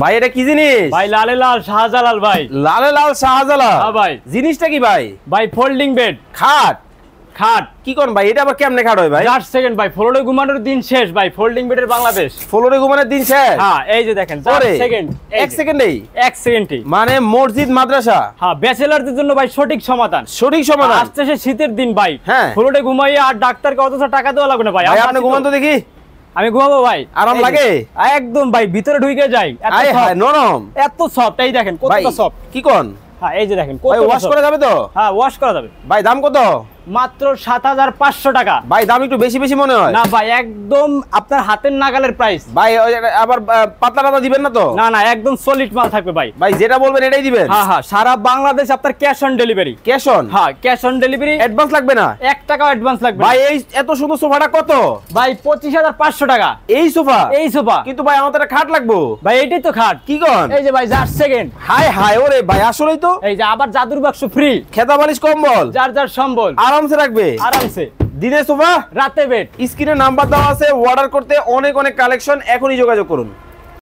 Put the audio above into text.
ভাই এটা কি জিনিস? ভাই লালে লাল শাহজালাল ভাই। লালে লাল শাহজালাল? হ্যাঁ ভাই। জিনিসটা কি ভাই? ভাই ফোল্ডিং বেড। খাট? খাট কি কোন ভাই, এটা আবার কেমনে খাট হয় ভাই? জাস্ট সেকেন্ড ভাই, ফ্লোরে ঘুমানোর দিন শেষ ভাই, ফোল্ডিং বেডের বাংলাদেশ। ফ্লোরে ঘুমানোর দিন শেষ? হ্যাঁ এই যে দেখেন, জাস্ট সেকেন্ড, এক সেকেন্ডেই, এক সেকেন্ডেই। মানে মসজিদ মাদ্রাসা? হ্যাঁ, ব্যাচেলারদের জন্য ভাই সঠিক সমাধান। সঠিক সমাধান। আসছে সে শীতের দিন ভাই, হ্যাঁ ফ্লোরে ঘুমাইয়ে আর ডাক্তারকে অতটা টাকা দেওয়া লাগবে না ভাই। আপনি ঘুমান তো দেখি। আমি ঘুমাবো ভাই। আরাম লাগে? একদম ভাই, ভিতরে ঢুকে যাই, নরম, এত সফট। এই দেখেন কতটা সফট। কি কোন? হ্যাঁ এই যে দেখেন, ভাই ওয়াশ করা যাবে তো? হ্যাঁ ওয়াশ করা যাবে। ভাই দাম কত? মাত্র ৭৫০০ টাকা। ভাই দাম একটু বেশি বেশি মনে হয়। না ভাই, একদম আপনার হাতের নাগালের প্রাইস ভাই। আবার পাতলা পাতা দিবেন না তো? না না, একদম সলিড মাল থাকবে ভাই। ভাই যেটা বলবেন এটাই দিবেন? হ্যাঁ হ্যাঁ, সারা বাংলাদেশ আপনার cash on delivery. Cash on? হ্যাঁ ক্যাশ অন ডেলিভারি। অ্যাডভান্স লাগবে না? ১ টাকাও অ্যাডভান্স লাগবে ভাই। এই এত সুন্দর সোফাটা কত ভাই? ২৫৫০০ টাকা। এই সোফা? এই সোফা কিন্তু ভাই আমার তো একটা খাট লাগবো ভাই। এটাই তো খাট। কি কোন? এই যে ভাই, জাস্ট সেকেন্ড। হাই হাই, ওরে ভাই আসলেই তো। এই যে আবার জাদুর বাক্স ফ্রি, খেতা বালিশ কম্বল যার যার সম্বল, আরামসে রাখবে। আরামসে। দিনে সোফা, রাতে বেড। স্ক্রিনে নাম্বার দেওয়া আছে, অর্ডার করতে অনেক অনেক কালেকশন, এখনই যোগাযোগ করুন।